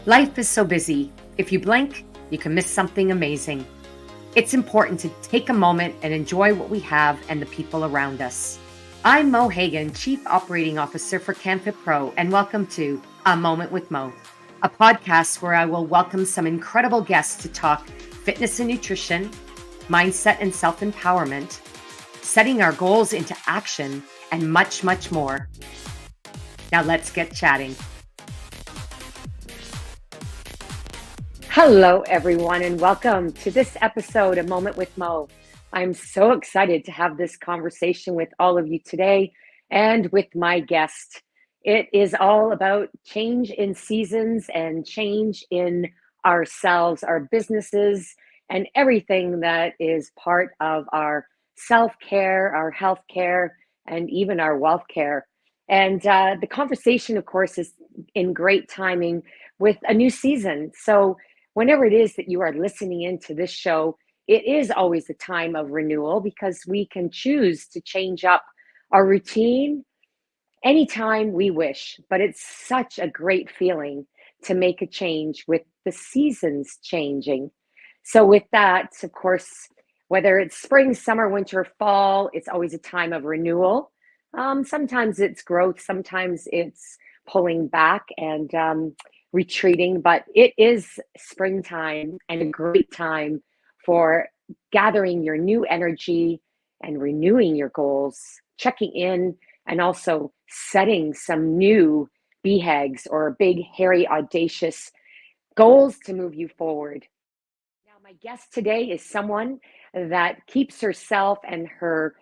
Life is so busy. If you blink, you can miss something amazing. It's important to take a moment and enjoy what we have and the people around us. I'm Mo Hagan, Chief Operating Officer for CanFit Pro, and welcome to A Moment with Mo, a podcast where I will welcome some incredible guests to talk fitness and nutrition, mindset and self-empowerment, setting our goals into action, and much, much more. Now let's get chatting. Hello, everyone, and welcome to this episode, A Moment with Mo. I'm so excited to have this conversation with all of you today and with my guest. It is all about change in seasons and change in ourselves, our businesses, and everything that is part of our self-care, our healthcare, and even our wealth care. And the conversation, of course, is in great timing with a new season. So whenever it is that you are listening into this show, it is always a time of renewal because we can choose to change up our routine anytime we wish. But it's such a great feeling to make a change with the seasons changing. So with that, of course, whether it's spring, summer, winter, fall, it's always a time of renewal. Sometimes it's growth, sometimes it's pulling back and retreating, but it is springtime and a great time for gathering your new energy and renewing your goals, checking in, and also setting some new BHAGs or big, hairy, audacious goals to move you forward. Now, my guest today is someone that keeps herself and her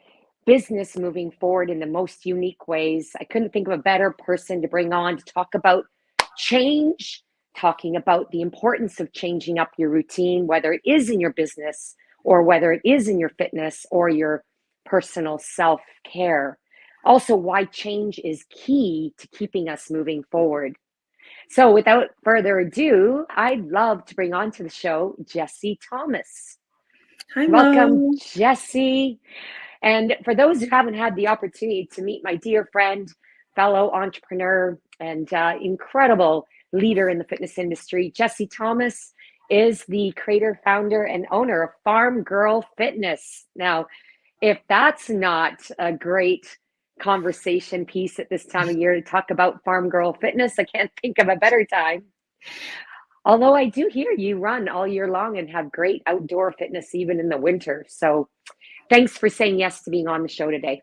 business moving forward in the most unique ways. I couldn't think of a better person to bring on to talk about change, talking about the importance of changing up your routine, whether it is in your business or whether it is in your fitness or your personal self-care. Also, why change is key to keeping us moving forward. So without further ado, I'd love to bring on to the show Jessie Thomas. Hi, Welcome, Mo. Jessie. And for those who haven't had the opportunity to meet my dear friend, fellow entrepreneur, and incredible leader in the fitness industry, Jessie Thomas is the creator, founder, and owner of Farm Girl Fitness. Now, if that's not a great conversation piece at this time of year to talk about Farm Girl Fitness, I can't think of a better time. Although I do hear you run all year long and have great outdoor fitness even in the winter. So thanks for saying yes to being on the show today.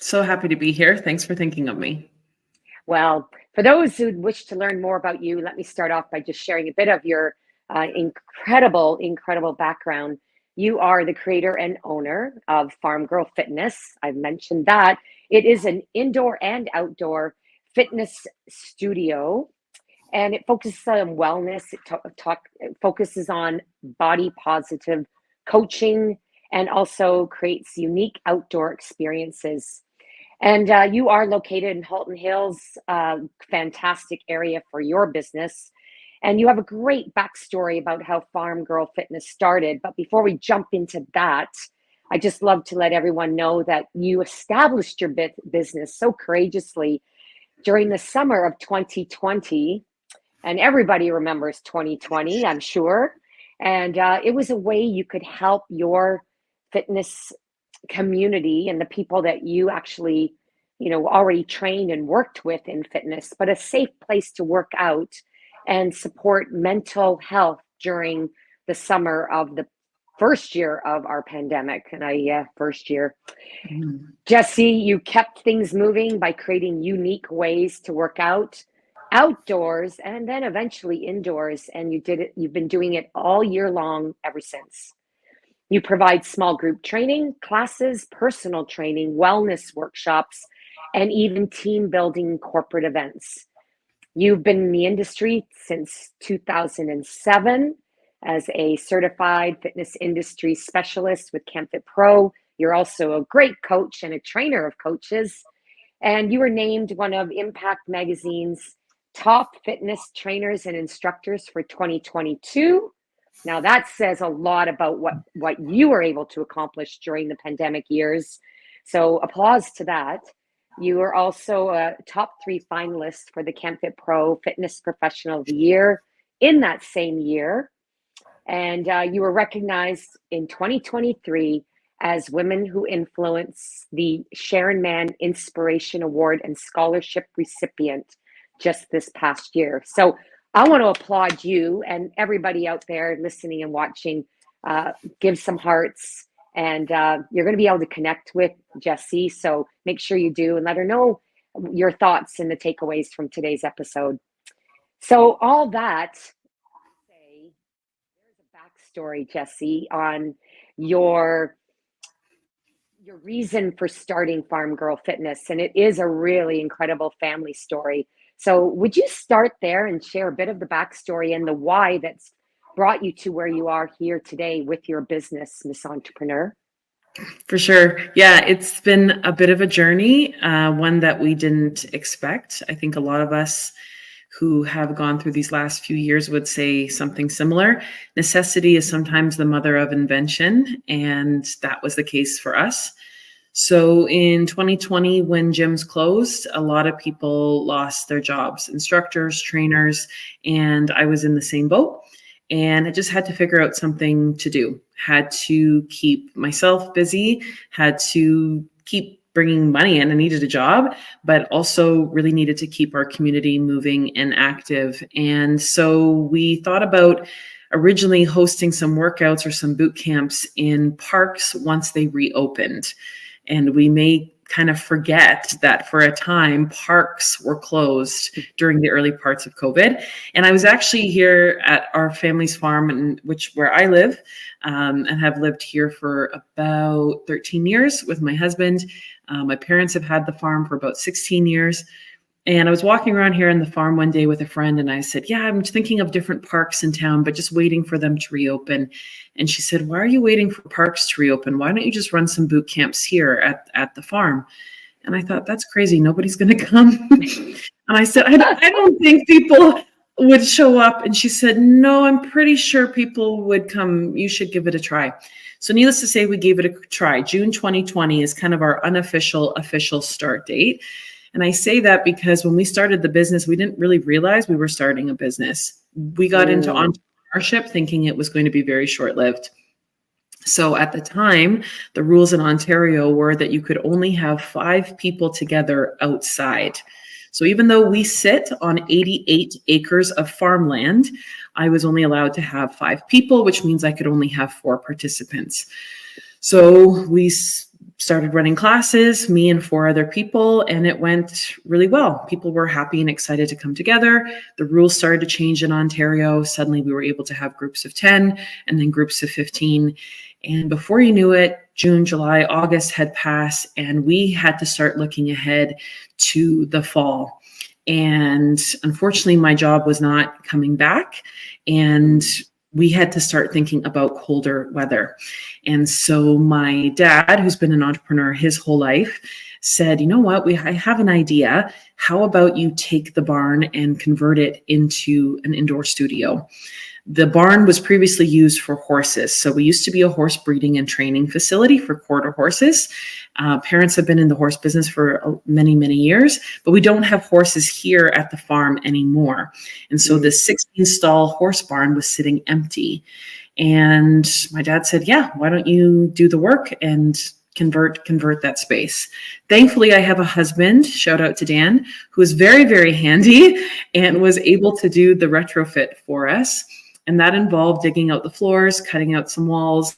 So happy to be here. Thanks for thinking of me. Well, for those who wish to learn more about you, let me start off by just sharing a bit of your incredible background. You are the creator and owner of Farm Girl Fitness. I've mentioned that. It is an indoor and outdoor fitness studio, and it focuses on wellness. It focuses on body positive coaching and also creates unique outdoor experiences. And you are located in Halton Hills, fantastic area for your business. And you have a great backstory about how Farm Girl Fitness started. But before we jump into that, I just love to let everyone know that you established your business so courageously during the summer of 2020. And everybody remembers 2020, I'm sure. And it was a way you could help your fitness community and the people that you actually, already trained and worked with in fitness, but a safe place to work out and support mental health during the summer of the first year of our pandemic. And first year. Jessie, you kept things moving by creating unique ways to work out outdoors and then eventually indoors. And you've been doing it all year long ever since. You provide small group training, classes, personal training, wellness workshops, and even team building corporate events. You've been in the industry since 2007 as a certified fitness industry specialist with CanFit Pro. You're also a great coach and a trainer of coaches. And you were named one of Impact Magazine's top fitness trainers and instructors for 2022. Now that says a lot about what you were able to accomplish during the pandemic years. So applause to that. You are also a top 3 finalist for the CanFit Pro Fitness Professional of the Year in that same year. And you were recognized in 2023 as Women Who Influence, the Sharon Mann Inspiration Award and Scholarship recipient just this past year. So I want to applaud you and everybody out there listening and watching. Give some hearts, and you're going to be able to connect with Jessie. So make sure you do and let her know your thoughts and the takeaways from today's episode. So all that, say, there's a backstory, Jessie, on your reason for starting Farm Girl Fitness, and it is a really incredible family story. So would you start there and share a bit of the backstory and the why that's brought you to where you are here today with your business, Miss Entrepreneur? For sure. Yeah, it's been a bit of a journey, one that we didn't expect. I think a lot of us who have gone through these last few years would say something similar. Necessity is sometimes the mother of invention, and that was the case for us. So in 2020, when gyms closed, a lot of people lost their jobs, instructors, trainers, and I was in the same boat. And I just had to figure out something to do, had to keep myself busy, had to keep bringing money in. I needed a job, but also really needed to keep our community moving and active. And so we thought about originally hosting some workouts or some boot camps in parks once they reopened. And we may kind of forget that for a time, parks were closed during the early parts of COVID. And I was actually here at our family's farm, where I live, and have lived here for about 13 years with my husband. My parents have had the farm for about 16 years. And I was walking around here in the farm one day with a friend, and I said, yeah, I'm thinking of different parks in town, but just waiting for them to reopen. And she said, why are you waiting for parks to reopen? Why don't you just run some boot camps here at the farm? And I thought, that's crazy. Nobody's going to come. And I said, I don't think people would show up. And she said, no, I'm pretty sure people would come. You should give it a try. So needless to say, we gave it a try. June 2020 is kind of our official start date. And I say that because when we started the business, we didn't really realize we were starting a business. We got into entrepreneurship thinking it was going to be very short-lived. So at the time, the rules in Ontario were that you could only have 5 people together outside. So even though we sit on 88 acres of farmland, I was only allowed to have 5 people, which means I could only have 4 participants. So we started running classes, me and 4 other people, and it went really well. People were happy and excited to come together. The rules started to change in Ontario. Suddenly we were able to have groups of 10 and then groups of 15. And before you knew it, June, July, August had passed, and we had to start looking ahead to the fall. And unfortunately, my job was not coming back, and we had to start thinking about colder weather. And so my dad, who's been an entrepreneur his whole life, said, you know what, I have an idea. How about you take the barn and convert it into an indoor studio? The barn was previously used for horses. So we used to be a horse breeding and training facility for quarter horses. Parents have been in the horse business for many, many years, but we don't have horses here at the farm anymore. And so the 16-stall horse barn was sitting empty. And my dad said, yeah, why don't you do the work and convert that space. Thankfully, I have a husband, shout out to Dan, who is very, very handy and was able to do the retrofit for us. And that involved digging out the floors, cutting out some walls,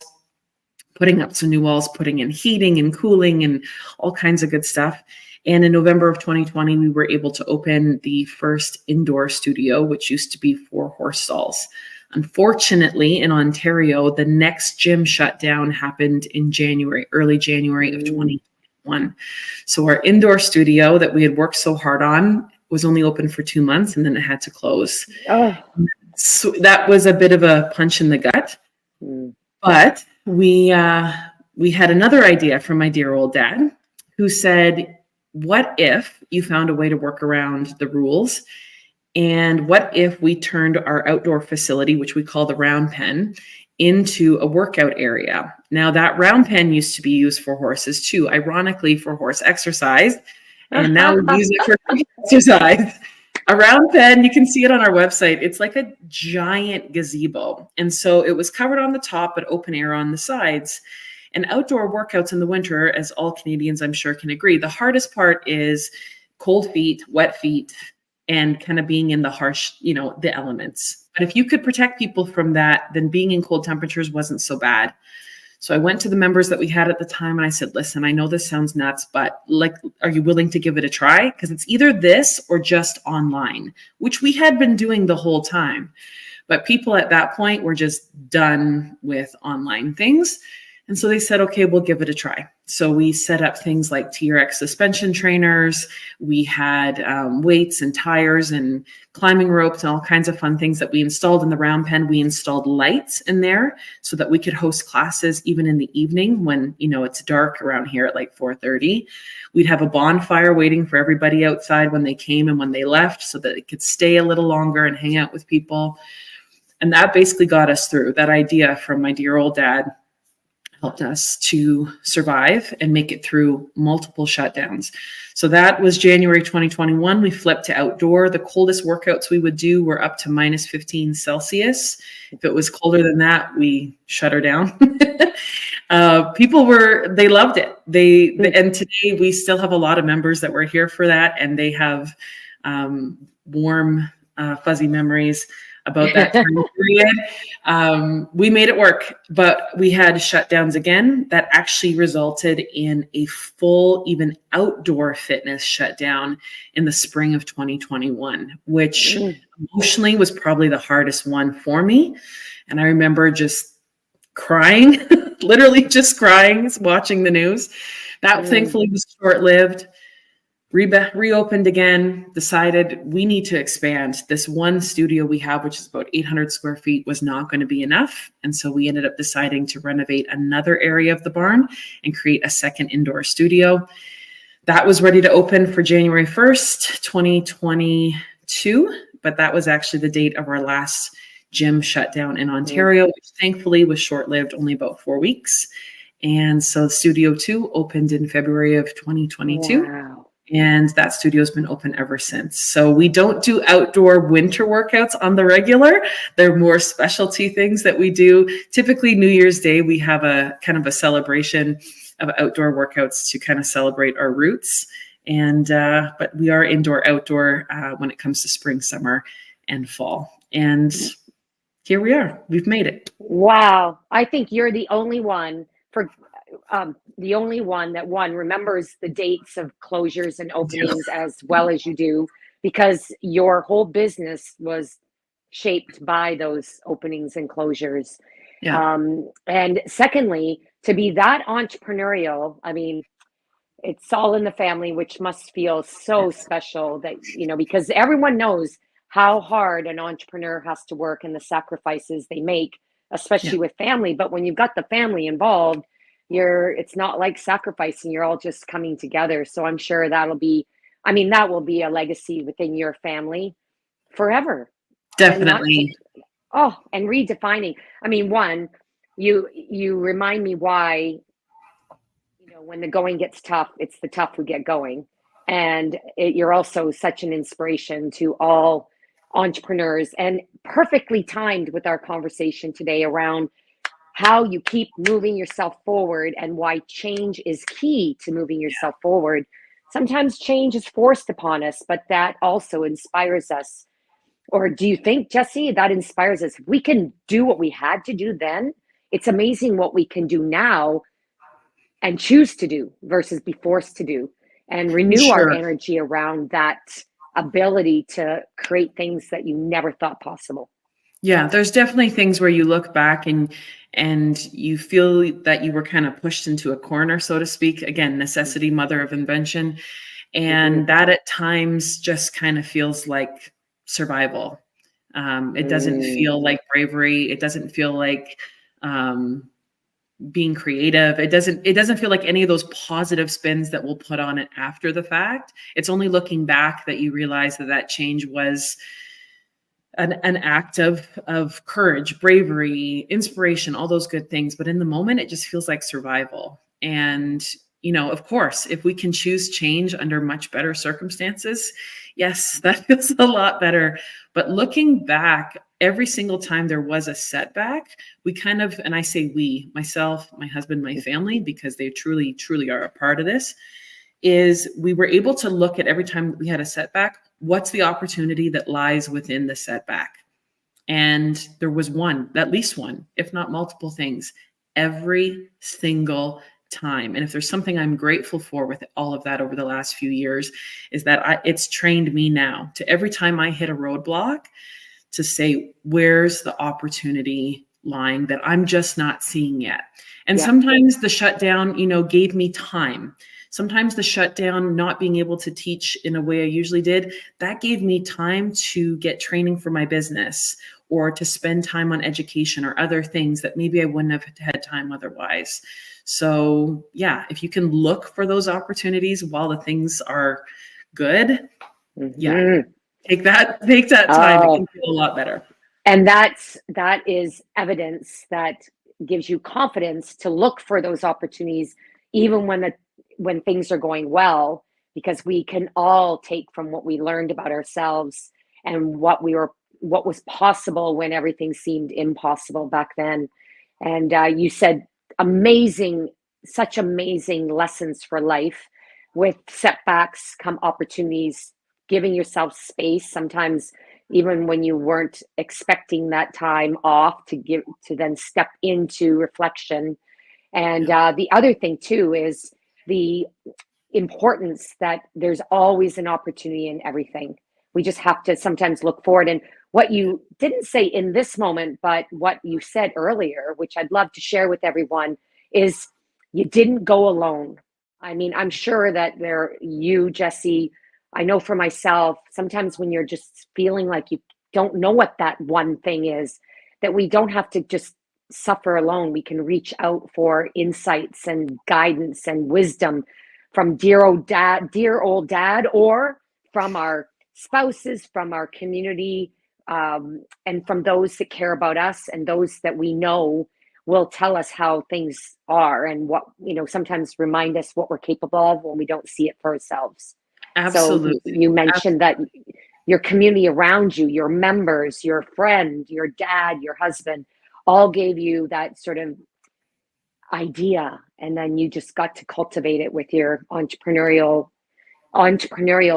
putting up some new walls, putting in heating and cooling and all kinds of good stuff. And in November of 2020, we were able to open the first indoor studio, which used to be 4 horse stalls. Unfortunately, in Ontario, the next gym shutdown happened in early January of 2021. So our indoor studio that we had worked so hard on was only open for 2 months, and then it had to close. Oh. So that was a bit of a punch in the gut. But we had another idea from my dear old dad, who said, what if you found a way to work around the rules? And what if we turned our outdoor facility, which we call the round pen, into a workout area? Now, that round pen used to be used for horses too, ironically for horse exercise. And now we use it for exercise. A round pen, you can see it on our website. It's like a giant gazebo. And so it was covered on the top, but open air on the sides. And outdoor workouts in the winter, as all Canadians I'm sure can agree, the hardest part is cold feet, wet feet, and kind of being in the harsh, the elements. But if you could protect people from that, then being in cold temperatures wasn't so bad. So I went to the members that we had at the time and I said, listen, I know this sounds nuts, but are you willing to give it a try? Because it's either this or just online, which we had been doing the whole time. But people at that point were just done with online things. And so they said, okay, we'll give it a try. So we set up things like TRX suspension trainers. We had weights and tires and climbing ropes and all kinds of fun things that we installed in the round pen. We installed lights in there so that we could host classes even in the evening when, it's dark around here at like 4:30. We'd have a bonfire waiting for everybody outside when they came and when they left so that it could stay a little longer and hang out with people. And that basically got us through. That idea from my dear old dad helped us to survive and make it through multiple shutdowns. So that was January 2021. We flipped to outdoor. The coldest workouts we would do were up to minus 15 Celsius. If it was colder than that, we shut her down. They loved it. And today we still have a lot of members that were here for that, and they have warm, fuzzy memories about that time period. We made it work, but we had shutdowns again that actually resulted in a full, even outdoor fitness shutdown in the spring of 2021, which emotionally was probably the hardest one for me. And I remember just crying, literally just crying, watching the news. That thankfully was short-lived. Reopened again, decided we need to expand. This one studio we have, which is about 800 square feet, was not going to be enough. And so we ended up deciding to renovate another area of the barn and create a second indoor studio. That was ready to open for January 1st, 2022. But that was actually the date of our last gym shutdown in Ontario, which thankfully was short-lived, only about 4 weeks. And so Studio 2 opened in February of 2022. Wow. And that studio has been open ever since. So we don't do outdoor winter workouts on the regular. They're more specialty things that we do. Typically New Year's Day, we have a kind of a celebration of outdoor workouts to kind of celebrate our roots. And, but we are indoor, outdoor when it comes to spring, summer, and fall. And here we are. We've made it. Wow. I think you're the only one that remembers the dates of closures and openings as well as you do, because your whole business was shaped by those openings and closures. Yeah. And secondly, to be that entrepreneurial, I mean, it's all in the family, which must feel so special that, because everyone knows how hard an entrepreneur has to work and the sacrifices they make, especially with family. But when you've got the family involved, it's not like sacrificing, you're all just coming together. So I'm sure that will be a legacy within your family forever. Definitely. And redefining. I mean, one, you remind me why, when the going gets tough, it's the tough who get going. And you're also such an inspiration to all entrepreneurs, and perfectly timed with our conversation today around how you keep moving yourself forward and why change is key to moving yourself forward. Sometimes change is forced upon us, but that also inspires us. Or do you think, Jessie, that inspires us? If we can do what we had to do then, it's amazing what we can do now and choose to do versus be forced to do, and renew our energy around that ability to create things that you never thought possible. Yeah, there's definitely things where you look back and you feel that you were kind of pushed into a corner, so to speak. Again, necessity, mother of invention. And that at times just kind of feels like survival. It doesn't feel like bravery. It doesn't feel like being creative. It doesn't feel like any of those positive spins that we'll put on it after the fact. It's only looking back that you realize that change was an act of courage, bravery, inspiration, all those good things. But in the moment, it just feels like survival. And, of course, if we can choose change under much better circumstances, yes, that feels a lot better. But looking back, every single time there was a setback, we kind of, and I say we, myself, my husband, my family, because they truly, truly are a part of this, is we were able to look at every time we had a setback, what's the opportunity that lies within the setback? And there was one, at least one, if not multiple things, every single time. And if there's something I'm grateful for with all of that over the last few years, is that it's trained me now to every time I hit a roadblock to say, where's the opportunity lying that I'm just not seeing yet? And sometimes the shutdown, gave me time. Sometimes the shutdown, not being able to teach in a way I usually did, that gave me time to get training for my business or to spend time on education or other things that maybe I wouldn't have had time otherwise. So yeah, if you can look for those opportunities while the things are good, take that time. It can feel a lot better. And that is evidence that gives you confidence to look for those opportunities, even when things are going well, because we can all take from what we learned about ourselves and what was possible when everything seemed impossible back then. And you said such amazing lessons for life. With setbacks come opportunities, giving yourself space, sometimes even when you weren't expecting that time off, to then step into reflection. And the other thing too is the importance that there's always an opportunity in everything. We just have to sometimes look forward. And what you didn't say in this moment, but what you said earlier, which I'd love to share with everyone, is you didn't go alone. I mean, I'm sure that you, Jessie, I know for myself, sometimes when you're just feeling like you don't know what that one thing is, that we don't have to just suffer alone. We can reach out for insights and guidance and wisdom from dear old dad, or from our spouses, from our community, and from those that care about us and those that we know will tell us how things are, and what, sometimes remind us what we're capable of when we don't see it for ourselves. Absolutely. So you mentioned that your community around you, your members, your friend, your dad, your husband, all gave you that sort of idea, and then you just got to cultivate it with your entrepreneurial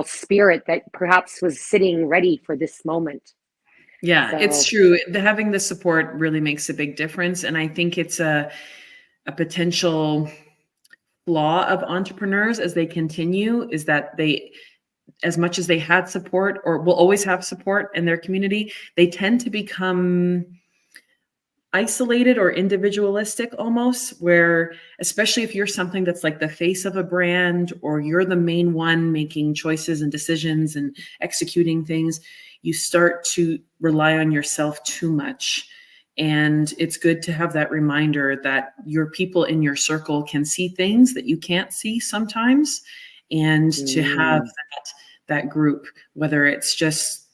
spirit that perhaps was sitting ready for this moment. Yeah, it's true. Having the support really makes a big difference. And I think it's a potential flaw of entrepreneurs as they continue, is that they, as much as they had support or will always have support in their community, they tend to become isolated or individualistic almost, where especially if you're something that's like the face of a brand, or you're the main one making choices and decisions and executing things, you start to rely on yourself too much. And it's good to have that reminder that your people in your circle can see things that you can't see sometimes, and to have that group, whether it's just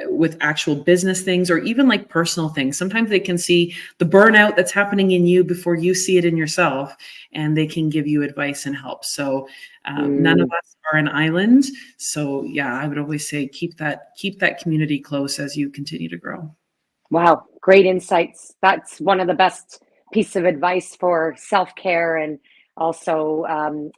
with actual business things or even like personal things. Sometimes they can see the burnout that's happening in you before you see it in yourself, and they can give you advice and help. So none of us are an island. So yeah, I would always say keep that community close as you continue to grow. Wow, great insights. That's one of the best pieces of advice for self-care, and also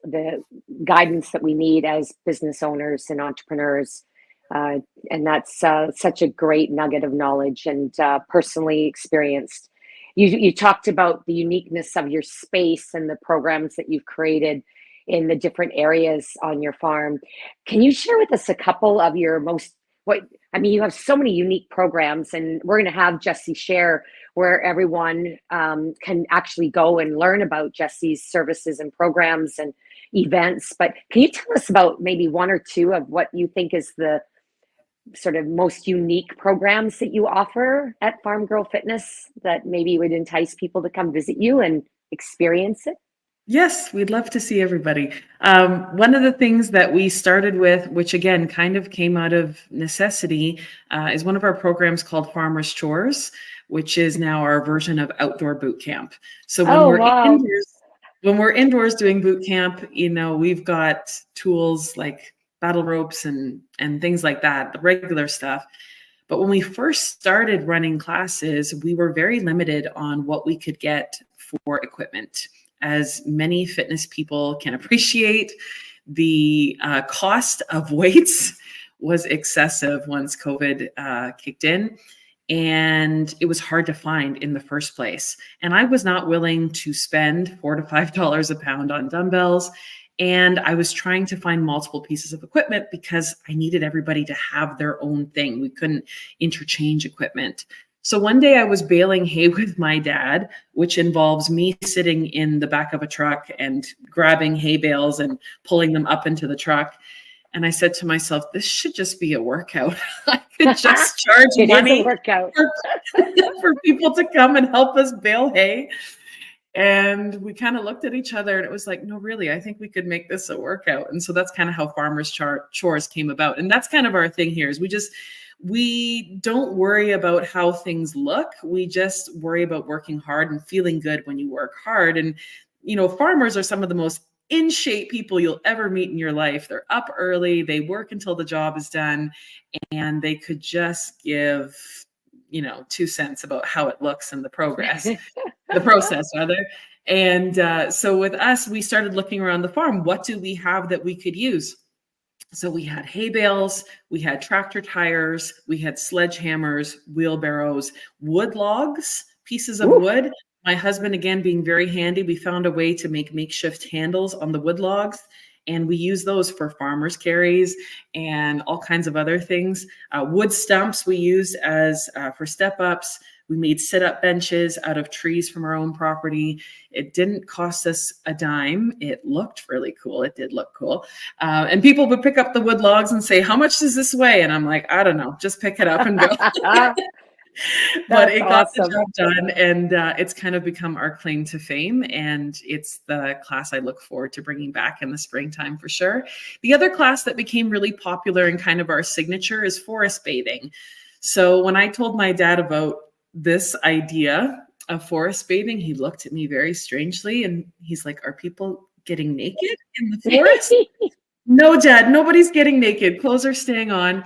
the guidance that we need as business owners and entrepreneurs. And that's such a great nugget of knowledge, and personally experienced. You talked about the uniqueness of your space and the programs that you've created in the different areas on your farm. Can you share with us a couple of your you have so many unique programs, and we're going to have Jessie share where everyone can actually go and learn about Jessie's services and programs and events. But can you tell us about maybe one or two of what you think is the sort of most unique programs that you offer at Farm Girl Fitness that maybe would entice people to come visit you and experience it? Yes, we'd love to see everybody. One of the things that we started with, which again kind of came out of necessity, is one of our programs called Farmers Chores, which is now our version of outdoor boot camp. So when we're indoors, when we're indoors doing boot camp, we've got tools like battle ropes and things like that, the regular stuff. But when we first started running classes, we were very limited on what we could get for equipment. As many fitness people can appreciate, the cost of weights was excessive once COVID kicked in. And it was hard to find in the first place. And I was not willing to spend $4 to $5 a pound on dumbbells. And I was trying to find multiple pieces of equipment because I needed everybody to have their own thing. We couldn't interchange equipment. So one day I was baling hay with my dad, which involves me sitting in the back of a truck and grabbing hay bales and pulling them up into the truck. And I said to myself, this should just be a workout. I could just charge money for people to come and help us bale hay. And we kind of looked at each other and it was like, no, really, I think we could make this a workout. And so that's kind of how Farmers Chores came about. And that's kind of our thing here is we don't worry about how things look. We just worry about working hard and feeling good when you work hard. And, farmers are some of the most in shape people you'll ever meet in your life. They're up early, they work until the job is done, and they could just give, 2 cents about how it looks and the process rather. And so with us, we started looking around the farm. What do we have that we could use? So we had hay bales, we had tractor tires, we had sledgehammers, wheelbarrows, wood logs, pieces of wood. My husband, again, being very handy, we found a way to make makeshift handles on the wood logs, and we use those for farmers' carries and all kinds of other things. Wood stumps we used as for step-ups. We made sit-up benches out of trees from our own property. It didn't cost us a dime. It looked really cool. It did look cool. And people would pick up the wood logs and say, how much does this weigh? And I'm like, I don't know, just pick it up and go. But it got the job done, and it's kind of become our claim to fame, and it's the class I look forward to bringing back in the springtime for sure. The other class that became really popular and kind of our signature is forest bathing. So when I told my dad about this idea of forest bathing, he looked at me very strangely, and he's like, are people getting naked in the forest? No, Dad, nobody's getting naked. Clothes are staying on.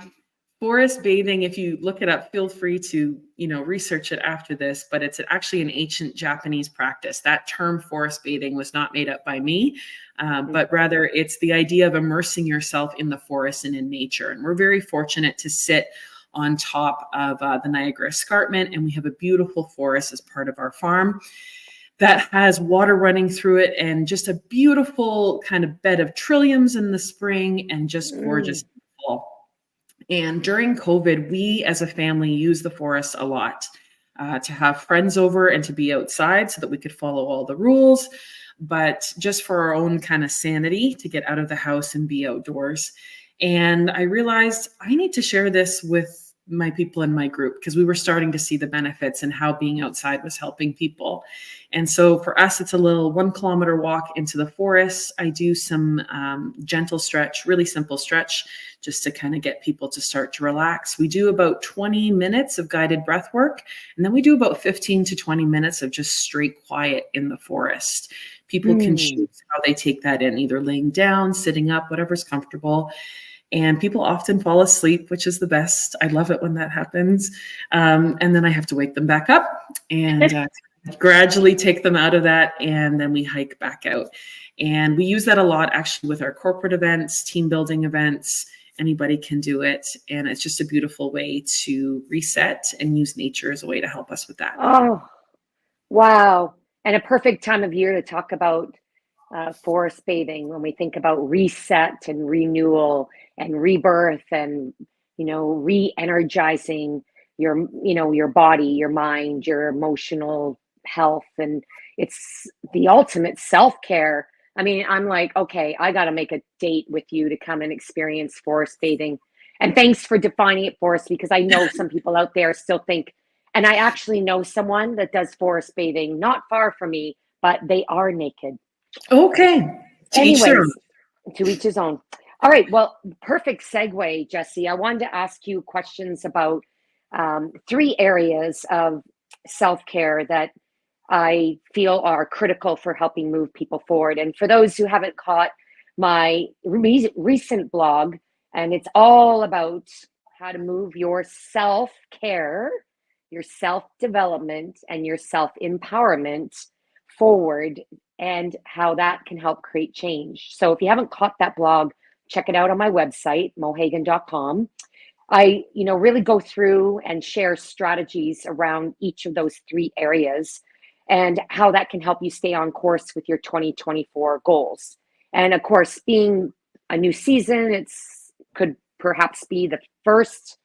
Forest bathing, if you look it up, feel free to, research it after this, but it's actually an ancient Japanese practice. That term forest bathing was not made up by me, but rather it's the idea of immersing yourself in the forest and in nature. And we're very fortunate to sit on top of the Niagara Escarpment, and we have a beautiful forest as part of our farm that has water running through it and just a beautiful kind of bed of trilliums in the spring and just gorgeous in the fall. And during COVID, we as a family used the forest a lot to have friends over and to be outside so that we could follow all the rules, but just for our own kind of sanity to get out of the house and be outdoors. And I realized I need to share this with my people in my group because we were starting to see the benefits and how being outside was helping people. And so for us, it's a little 1 kilometer walk into the forest. I do some gentle stretch, really simple stretch, just to kind of get people to start to relax. We do about 20 minutes of guided breath work, and then we do about 15 to 20 minutes of just straight quiet in the forest. People can choose how they take that in, either laying down, sitting up, whatever's comfortable. And people often fall asleep, which is the best. I love it when that happens. And then I have to wake them back up and gradually take them out of that. And then we hike back out. And we use that a lot actually with our corporate events, team building events. Anybody can do it. And it's just a beautiful way to reset and use nature as a way to help us with that. Oh, wow. And a perfect time of year to talk about forest bathing when we think about reset and renewal and rebirth and, re-energizing your body, your mind, your emotional health. And it's the ultimate self-care. I mean, I'm like, okay, I got to make a date with you to come and experience forest bathing. And thanks for defining it for us, because I know some people out there still think, and I actually know someone that does forest bathing not far from me, but they are naked. Okay. Anyways, to each his own. All right. Well, perfect segue, Jessie. I wanted to ask you questions about 3 areas of self-care that I feel are critical for helping move people forward. And for those who haven't caught my recent blog, and it's all about how to move your self-care, your self-development, and your self-empowerment forward, and how that can help create change. So if you haven't caught that blog, check it out on my website, mohagan.com. I, really go through and share strategies around each of those three areas and how that can help you stay on course with your 2024 goals. And of course, being a new season, it's could perhaps be the first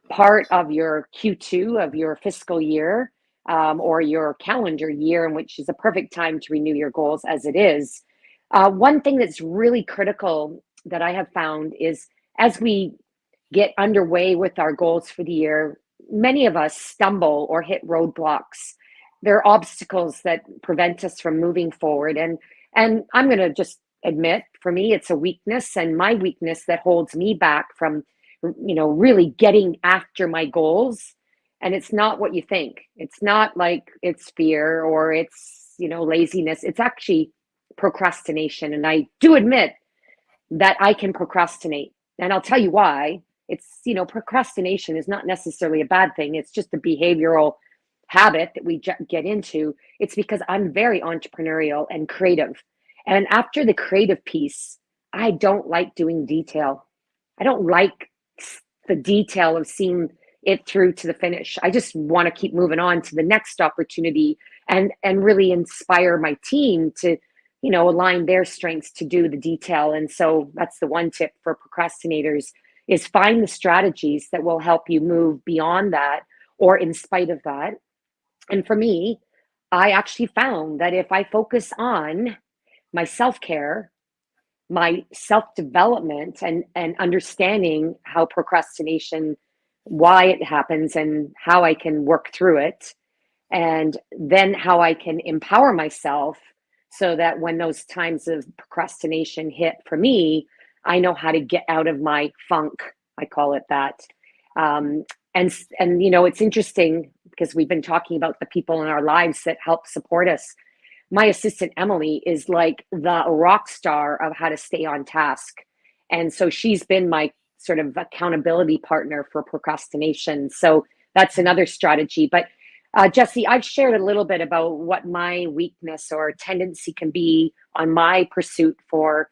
part of your Q2 of your fiscal year, or your calendar year, in which is a perfect time to renew your goals as it is. One thing that's really critical that I have found is as we get underway with our goals for the year, many of us stumble or hit roadblocks. There are obstacles that prevent us from moving forward. And I'm going to just admit, for me, it's a weakness, and my weakness that holds me back from, really getting after my goals. And it's not what you think. It's not like it's fear or it's, laziness. It's actually procrastination. And I do admit that I can procrastinate. And I'll tell you why. It's, procrastination is not necessarily a bad thing. It's just a behavioral habit that we get into. It's because I'm very entrepreneurial and creative. And after the creative piece, I don't like doing detail. I don't like the detail of seeing it through to the finish. I just want to keep moving on to the next opportunity and really inspire my team to, align their strengths to do the detail. And so that's the one tip for procrastinators is find the strategies that will help you move beyond that or in spite of that. And for me, I actually found that if I focus on my self-care, my self-development, and understanding how procrastination, why it happens and how I can work through it, and then how I can empower myself so that when those times of procrastination hit for me, I know how to get out of my funk. I call it that. And it's interesting because we've been talking about the people in our lives that help support us. My assistant, Emily, is like the rock star of how to stay on task. And so she's been my sort of accountability partner for procrastination. So that's another strategy. But Jessie, I've shared a little bit about what my weakness or tendency can be on my pursuit for,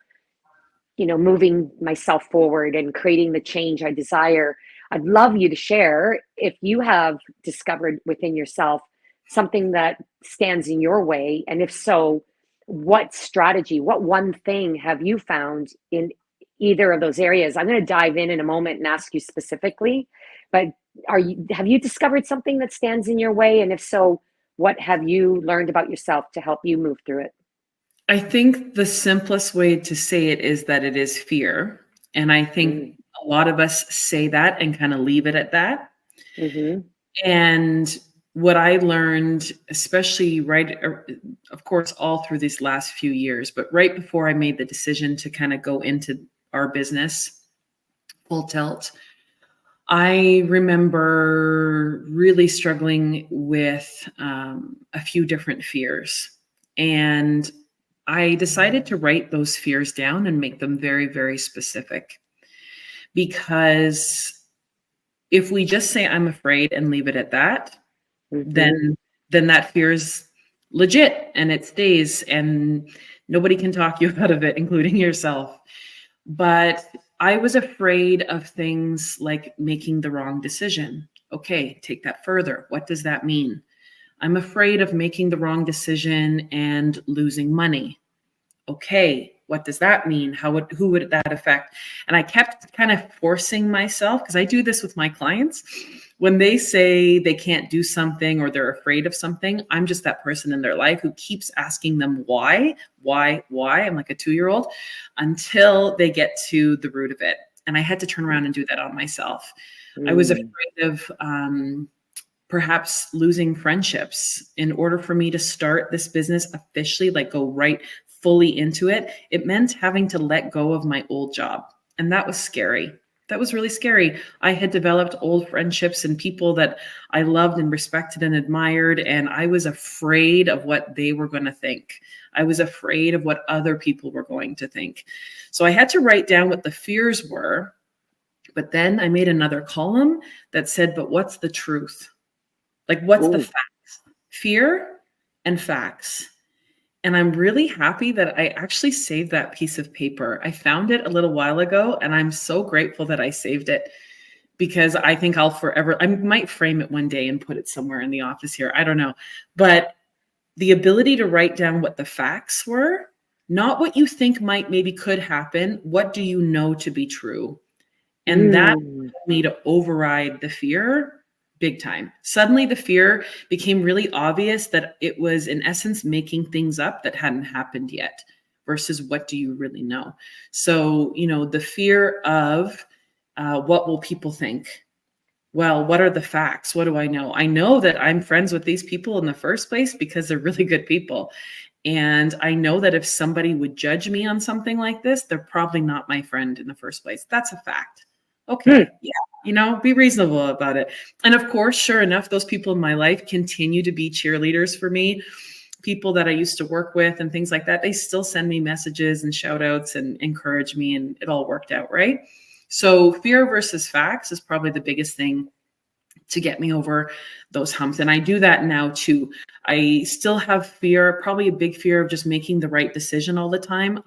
moving myself forward and creating the change I desire. I'd love you to share if you have discovered within yourself something that stands in your way. And if so, what strategy, what one thing have you found in either of those areas? I'm going to dive in a moment and ask you specifically, but have you discovered something that stands in your way? And if so, what have you learned about yourself to help you move through it? I think the simplest way to say it is that it is fear. And I think a lot of us say that and kind of leave it at that. Mm-hmm. And what I learned, especially of course, all through these last few years, but right before I made the decision to kind of go into our business full tilt, I remember really struggling with a few different fears. And I decided to write those fears down and make them very, very specific. Because if we just say I'm afraid and leave it at that, then that fear is legit and it stays and nobody can talk you out of it, including yourself. But I was afraid of things like making the wrong decision. Okay, take that further. What does that mean? I'm afraid of making the wrong decision and losing money. Okay, what does that mean? Who would that affect? And I kept kind of forcing myself, because I do this with my clients. When they say they can't do something or they're afraid of something, I'm just that person in their life who keeps asking them why. I'm like a 2-year-old until they get to the root of it. And I had to turn around and do that on myself. I was afraid of perhaps losing friendships. In order for me to start this business officially, like go right fully into it, it meant having to let go of my old job. And that was scary. That was really scary. I had developed old friendships and people that I loved and respected and admired, and I was afraid of what they were going to think. I was afraid of what other people were going to think. So I had to write down what the fears were, but then I made another column that said, but what's the truth? Like, what's the Ooh. facts? Fear and facts. And I'm really happy that I actually saved that piece of paper. I found it a little while ago, and I'm so grateful that I saved it, because I think I might frame it one day and put it somewhere in the office here. I don't know. But the ability to write down what the facts were, not what you think maybe could happen, what do you know to be true? And that Mm. led me to override the fear big time. Suddenly the fear became really obvious that it was in essence making things up that hadn't happened yet, versus what do you really know? So, the fear of what will people think? Well, what are the facts? What do I know? I know that I'm friends with these people in the first place because they're really good people. And I know that if somebody would judge me on something like this, they're probably not my friend in the first place. That's a fact. Hmm. Okay. Yeah. Be reasonable about it. And of course, sure enough, those people in my life continue to be cheerleaders for me. People that I used to work with and things like that, they still send me messages and shout outs and encourage me, and it all worked out, right? So fear versus facts is probably the biggest thing to get me over those humps. And I do that now too. I still have fear, probably a big fear of just making the right decision all the time.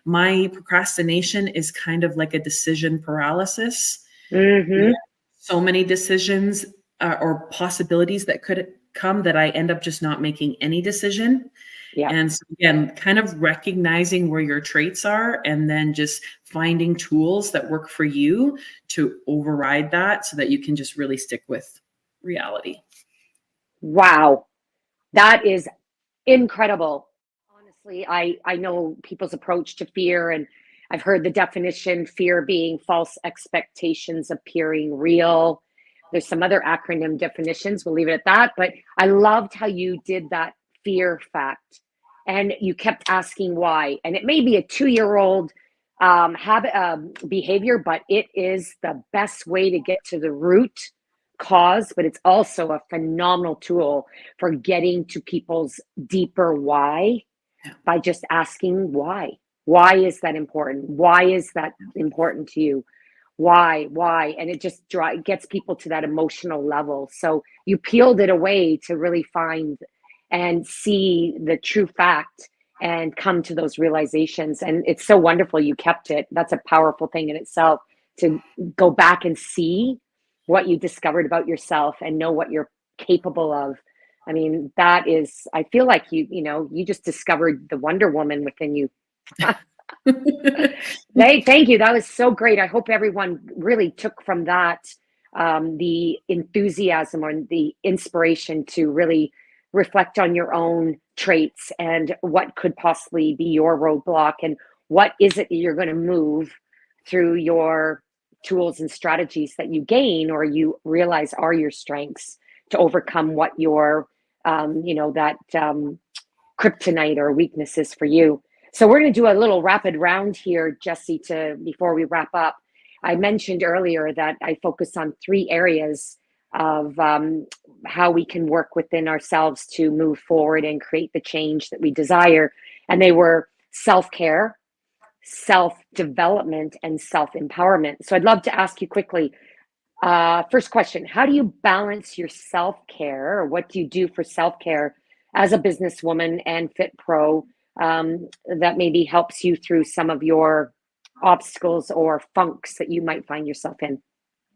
My procrastination is kind of like a decision paralysis. Mm-hmm. So many decisions or possibilities that could come that I end up just not making any decision. Yeah. And so again, kind of recognizing where your traits are and then just finding tools that work for you to override that so that you can just really stick with reality. Wow. That is incredible. Honestly, I know people's approach to fear, and I've heard the definition: fear being false expectations appearing real. There's some other acronym definitions. We'll leave it at that. But I loved how you did that fear fact, and you kept asking why. And it may be a 2-year-old habit behavior, but it is the best way to get to the root cause. But it's also a phenomenal tool for getting to people's deeper why, by just asking why. Why is that important? Why is that important to you? Why? And it just gets people to that emotional level. So you peeled it away to really find and see the true fact and come to those realizations. And it's so wonderful you kept it. That's a powerful thing in itself, to go back and see what you discovered about yourself and know what you're capable of. I mean, that is, I feel like you just discovered the Wonder Woman within you. Hey, thank you. That was so great. I hope everyone really took from that the enthusiasm or the inspiration to really reflect on your own traits and what could possibly be your roadblock, and what is it that you're going to move through your tools and strategies that you gain or you realize are your strengths, to overcome what your that kryptonite or weakness is for you. So we're going to do a little rapid round here, Jessie, before we wrap up. I mentioned earlier that I focus on 3 areas of how we can work within ourselves to move forward and create the change that we desire. And they were self-care, self-development, and self-empowerment. So I'd love to ask you quickly, first question: how do you balance your self-care, or what do you do for self-care as a businesswoman and fit pro, that maybe helps you through some of your obstacles or funks that you might find yourself in?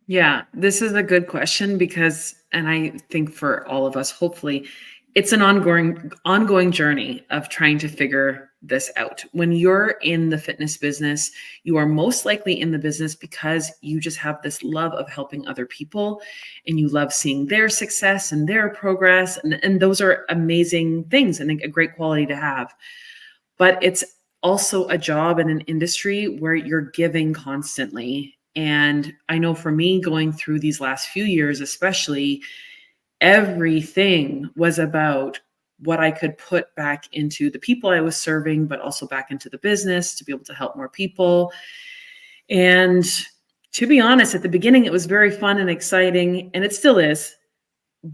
Yeah, this is a good question because, and I think for all of us, hopefully, it's an ongoing journey of trying to figure this out. When you're in the fitness business, you are most likely in the business because you just have this love of helping other people and you love seeing their success and their progress. And those are amazing things and a great quality to have. But it's also a job in an industry where you're giving constantly. And I know for me, going through these last few years, especially, everything was about what I could put back into the people I was serving, but also back into the business to be able to help more people. And To be honest, at the beginning, it was very fun and exciting, and it still is.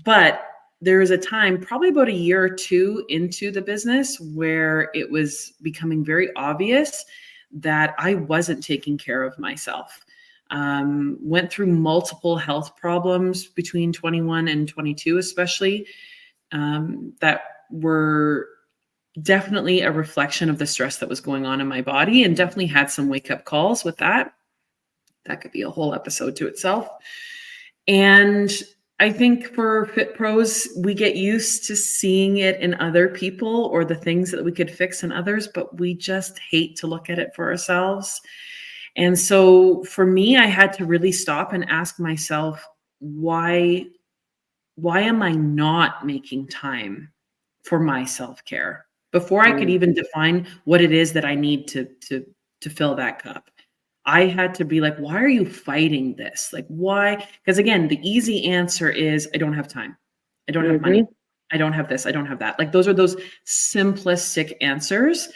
But there was a time, probably about a year or two into the business, where it was becoming very obvious that I wasn't taking care of myself. Went through multiple health problems between 21 and 22, especially, that were definitely a reflection of the stress that was going on in my body, and definitely had some wake up calls with that. That could be a whole episode to itself. And I think for Fit Pros, we get used to seeing it in other people or the things that we could fix in others, but we just hate to look at it for ourselves. And so for me, I had to really stop and ask myself, why am I not making time for my self-care before I could even define what it is that I need to fill that cup? I had to be like, why are you fighting this? Like, why? Because again, the easy answer is I don't have time. I don't have money. I don't have this. I don't have that. Like those are those simplistic answers.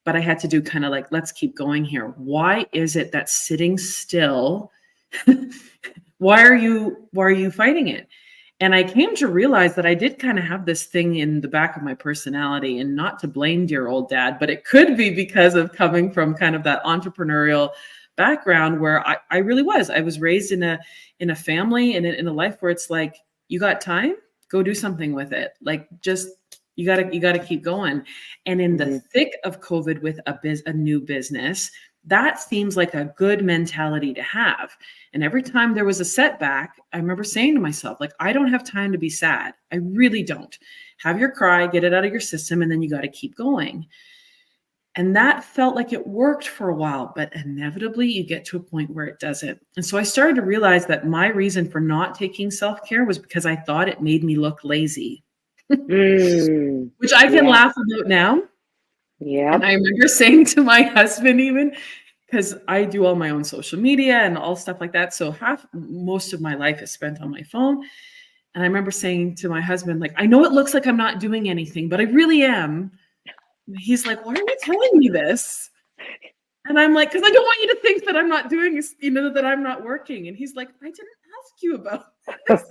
But I had to do kind of like, let's keep going here. Why is it that sitting still, why are you fighting it? And I came to realize that I did kind of have this thing in the back of my personality, and not to blame dear old dad, but it could be because of coming from kind of that entrepreneurial background where I really was. I was raised in a family and in a life where it's like, you got time, go do something with it. Like just, you gotta keep going. And in the thick of COVID with a new business, that seems like a good mentality to have. And every time there was a setback, I remember saying to myself, like, I don't have time to be sad. I really don't. Have your cry, get it out of your system, and then you got to keep going. And that felt like it worked for a while, but inevitably you get to a point where it doesn't. And so I started to realize that my reason for not taking self-care was because I thought it made me look lazy, which I can laugh about now. Yeah. And I remember saying to my husband, even because I do all my own social media and all stuff like that. So most of my life is spent on my phone. And I remember saying to my husband, like, I know it looks like I'm not doing anything, but I really am. And he's like, why are you telling me this? And I'm like, because I don't want you to think that I'm not doing, that I'm not working. And he's like, I didn't ask you about this.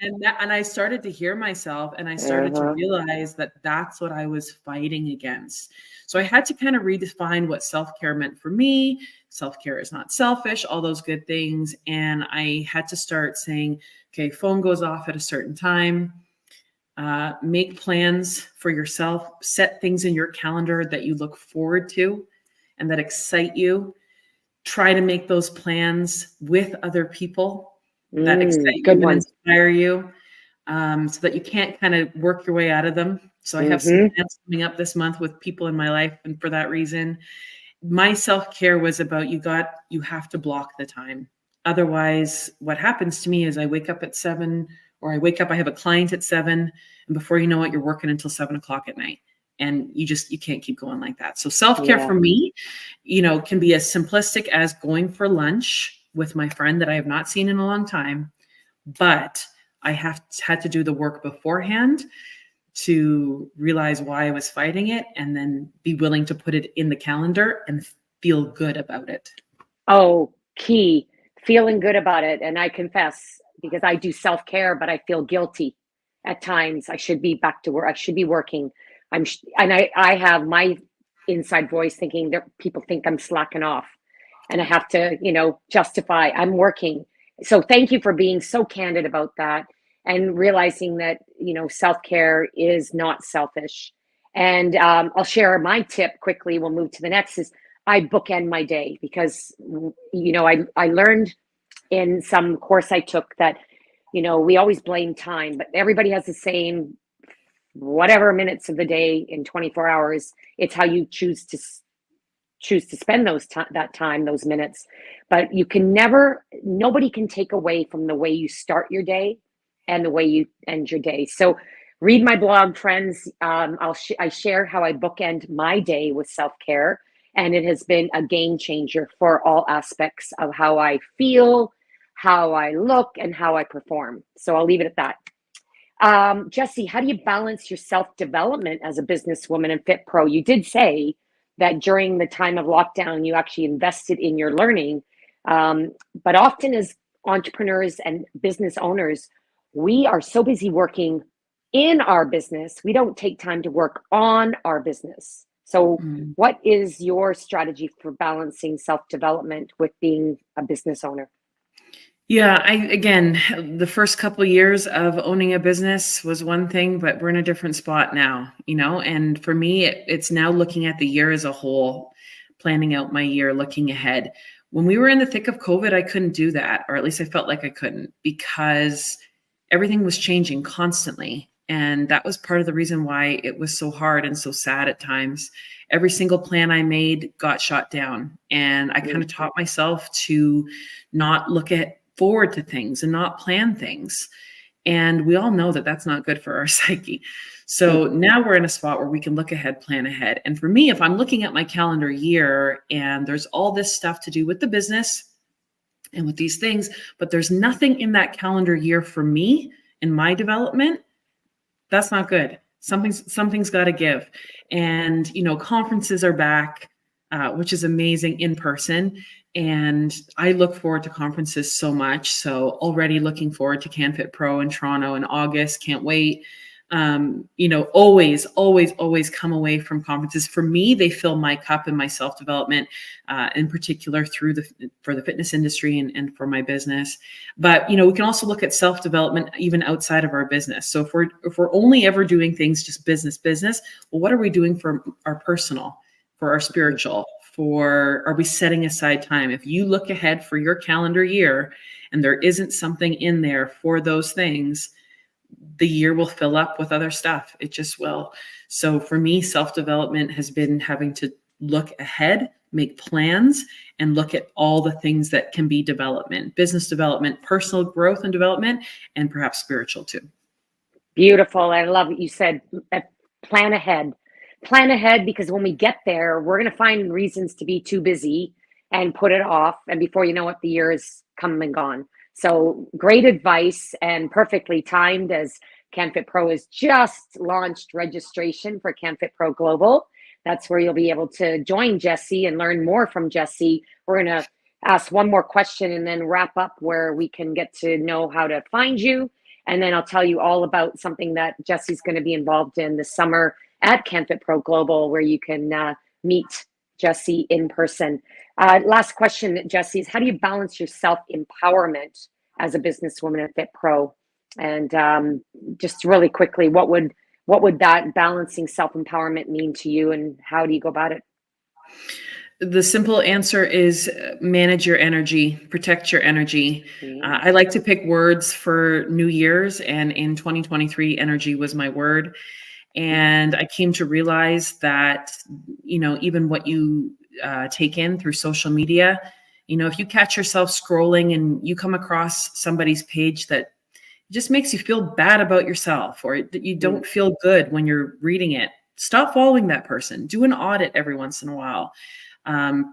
And I started to hear myself, and I started to realize that that's what I was fighting against. So I had to kind of redefine what self-care meant for me. Self-care is not selfish, all those good things. And I had to start saying, okay, phone goes off at a certain time. Make plans for yourself. Set things in your calendar that you look forward to and that excite you. Try to make those plans with other people that excite you and inspire you, so that you can't kind of work your way out of them. So I have some plans coming up this month with people in my life. And for that reason, my self-care was about you have to block the time. Otherwise, what happens to me is I wake up at 7, or I have a client at 7, and before you know it, you're working until 7 o'clock at night. And you can't keep going like that. So self-care for me, can be as simplistic as going for lunch with my friend that I have not seen in a long time, but I had to do the work beforehand to realize why I was fighting it, and then be willing to put it in the calendar and feel good about it. Oh, key, feeling good about it. And I confess, because I do self-care, but I feel guilty at times. I should be back to work. I should be working. I have my inside voice thinking that people think I'm slacking off, and I have to, justify I'm working. So thank you for being so candid about that, and realizing that, self-care is not selfish. And I'll share my tip quickly. We'll move to the next is I bookend my day, because, I learned in some course I took that, we always blame time, but everybody has the same whatever minutes of the day in 24 hours. It's how you choose to spend that time, those minutes. But nobody can take away from the way you start your day and the way you end your day. So read my blog, friends. I share how I bookend my day with self-care, and it has been a game changer for all aspects of how I feel, how I look, and how I perform. So I'll leave it at that. Jessie, how do you balance your self-development as a businesswoman and Fit Pro? You did say that during the time of lockdown, you actually invested in your learning, But often as entrepreneurs and business owners, we are so busy working in our business, we don't take time to work on our business. So, Mm. what is your strategy for balancing self development with being a business owner? Yeah, again, the first couple of years of owning a business was one thing, but we're in a different spot now, and for me, it's now looking at the year as a whole, planning out my year, looking ahead. When we were in the thick of COVID, I couldn't do that, or at least I felt like I couldn't, because everything was changing constantly. And that was part of the reason why it was so hard and so sad at times. Every single plan I made got shot down. And I kind of taught myself to not look at forward to things and not plan things. And we all know that that's not good for our psyche. So now we're in a spot where we can look ahead, plan ahead. And for me, if I'm looking at my calendar year and there's all this stuff to do with the business and with these things, but there's nothing in that calendar year for me in my development, that's not good. Something's got to give. And, conferences are back, which is amazing in person. And I look forward to conferences so much. So already looking forward to CanFit Pro in Toronto in August. Can't wait. Always come away from conferences. For me, they fill my cup and my self-development, in particular for the fitness industry and for my business. But, we can also look at self-development even outside of our business. So if we're only ever doing things just business, well, what are we doing for our personal, for our spiritual, are we setting aside time? If you look ahead for your calendar year and there isn't something in there for those things, the year will fill up with other stuff. It just will. So for me, self-development has been having to look ahead, make plans, and look at all the things that can be development, business development, personal growth and development, and perhaps spiritual too. Beautiful. I love what you said. Plan ahead. Plan ahead, because when we get there, we're going to find reasons to be too busy and put it off. And before you know it, the year is come and gone. So great advice and perfectly timed, as CanFit Pro has just launched registration for CanFit Pro Global. That's where you'll be able to join Jessie and learn more from Jessie. We're going to ask one more question and then wrap up, where we can get to know how to find you. And then I'll tell you all about something that Jessie's going to be involved in this summer at CanFit Pro Global, where you can meet Jessie in person. Last question, Jessie, is how do you balance your self-empowerment as a businesswoman at Fit Pro? And just really quickly, what would that balancing self-empowerment mean to you, and how do you go about it? The simple answer is manage your energy, protect your energy. I like to pick words for New Year's, and in 2023, energy was my word. And I came to realize that, even what you take in through social media, if you catch yourself scrolling and you come across somebody's page that just makes you feel bad about yourself, or that you don't feel good when you're reading it, stop following that person. Do an audit every once in a while.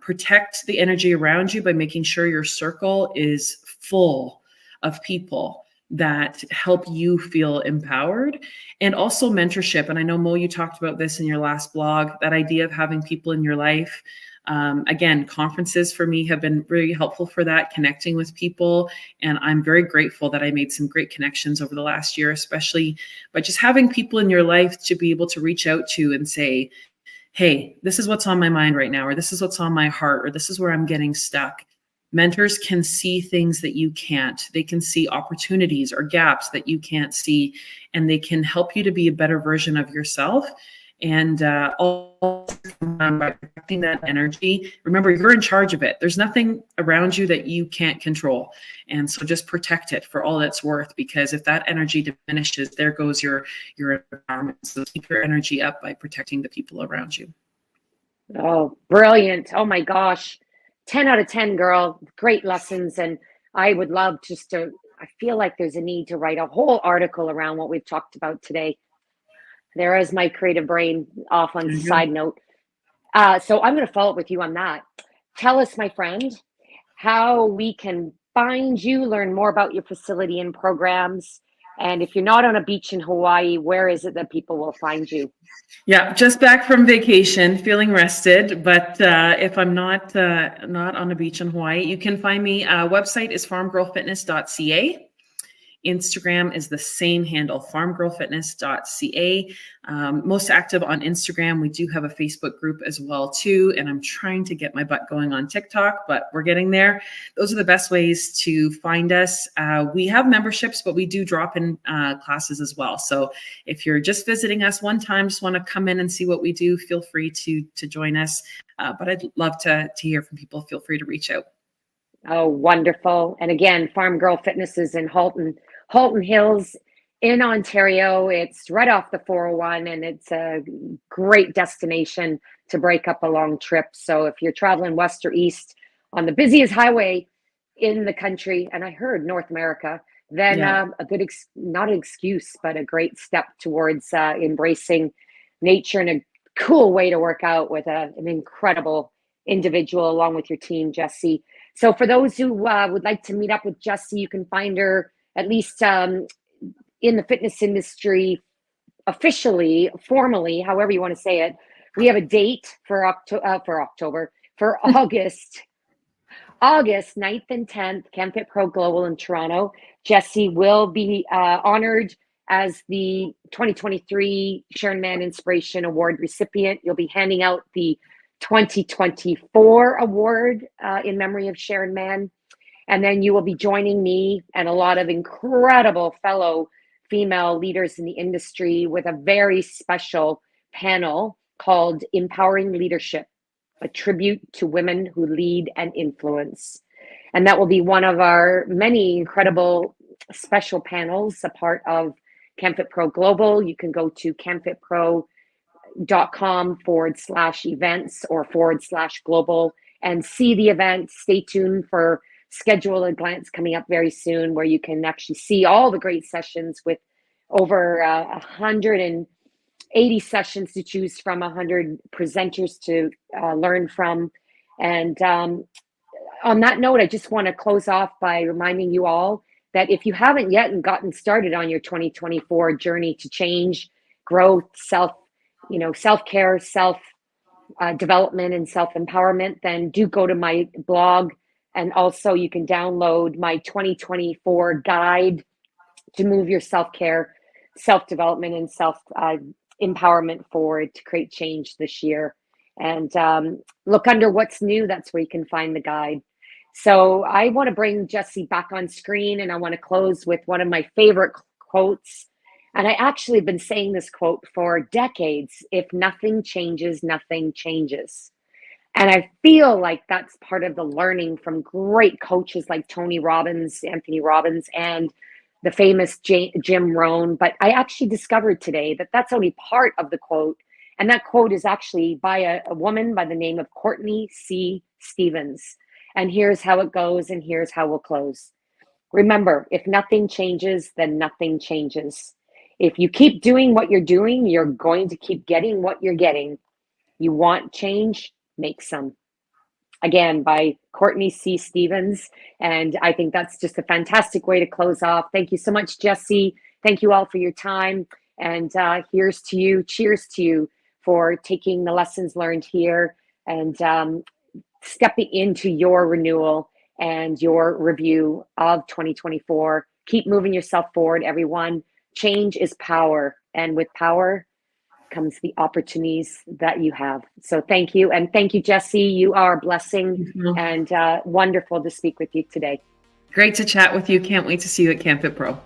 Protect the energy around you by making sure your circle is full of people that help you feel empowered. And also mentorship. And I know, Mo, you talked about this in your last blog, that idea of having people in your life. Again, conferences for me have been really helpful for that, connecting with people. And I'm very grateful that I made some great connections over the last year, especially by just having people in your life to be able to reach out to and say, hey, this is what's on my mind right now, or this is what's on my heart, or this is where I'm getting stuck. Mentors can see things that you can't. They can see opportunities or gaps that you can't see, and they can help you to be a better version of yourself. And all by protecting that energy, remember, you're in charge of it. There's nothing around you that you can't control. And so just protect it for all it's worth, because if that energy diminishes, there goes your environment. So keep your energy up by protecting the people around you. Oh, brilliant. Oh my gosh. 10 out of 10, girl. Great lessons. And I would love I feel like there's a need to write a whole article around what we've talked about today. There is my creative brain off on side note. So I'm going to follow up with you on that. Tell us, my friend, how we can find you, learn more about your facility and programs, And if you're not on a beach in Hawaii, where is it that people will find you? Yeah, just back from vacation, feeling rested. But if I'm not on a beach in Hawaii, you can find me. Website is farmgirlfitness.ca. Instagram is the same handle, farmgirlfitness.ca. Most active on Instagram. We do have a Facebook group as well too, and I'm trying to get my butt going on TikTok, but we're getting there. Those are the best ways to find us. We have memberships, but we do drop in classes as well. So if you're just visiting us one time, just want to come in and see what we do, feel free to join us. But I'd love to hear from people. Feel free to reach out. Oh, wonderful. And again, Farm Girl Fitness is in Halton Hills in Ontario. It's right off the 401, and it's a great destination to break up a long trip. So if you're traveling west or east on the busiest highway in the country, and I heard North America, then a good, not an excuse, but a great step towards embracing nature in a cool way to work out with an incredible individual along with your team, Jessie. So for those who would like to meet up with Jessie, you can find her at least in the fitness industry officially, formally, however you want to say it. We have a date for August 9th and 10th, ChemFit Pro Global in Toronto. Jessie will be honored as the 2023 Sharon Mann Inspiration Award recipient. You'll be handing out the 2024 award in memory of Sharon Mann. And then you will be joining me and a lot of incredible fellow female leaders in the industry with a very special panel called Empowering Leadership, a tribute to women who lead and influence. And that will be one of our many incredible special panels, a part of ChemFit Pro Global. You can go to chemfitpro.com/events or /global and see the event. Stay tuned for Schedule a Glance coming up very soon, where you can actually see all the great sessions with over 180 sessions to choose from, 100 presenters to learn from. And on that note, I just want to close off by reminding you all that if you haven't yet gotten started on your 2024 journey to change, growth, self-care, self-development, and self-empowerment, then do go to my blog. And also you can download my 2024 guide to move your self-care, self-development, and self-empowerment forward to create change this year. And look under what's new. That's where you can find the guide. So I want to bring Jessie back on screen, and I want to close with one of my favorite quotes. And I actually have been saying this quote for decades: if nothing changes, nothing changes. And I feel like that's part of the learning from great coaches like Anthony Robbins, and the famous Jim Rohn. But I actually discovered today that that's only part of the quote. And that quote is actually by a woman by the name of Courtney C. Stevens. And here's how it goes, and here's how we'll close. Remember, if nothing changes, then nothing changes. If you keep doing what you're doing, you're going to keep getting what you're getting. You want change? Make some. Again, by Courtney C. Stevens. And I think that's just a fantastic way to close off. Thank you so much, Jessie. Thank you all for your time. And cheers to you for taking the lessons learned here and stepping into your renewal and your review of 2024. Keep moving yourself forward, everyone. Change is power. And with power comes the opportunities that you have. So thank you. And thank you, Jessie. You are a blessing and wonderful to speak with you today. Great to chat with you. Can't wait to see you at ChemFit Pro.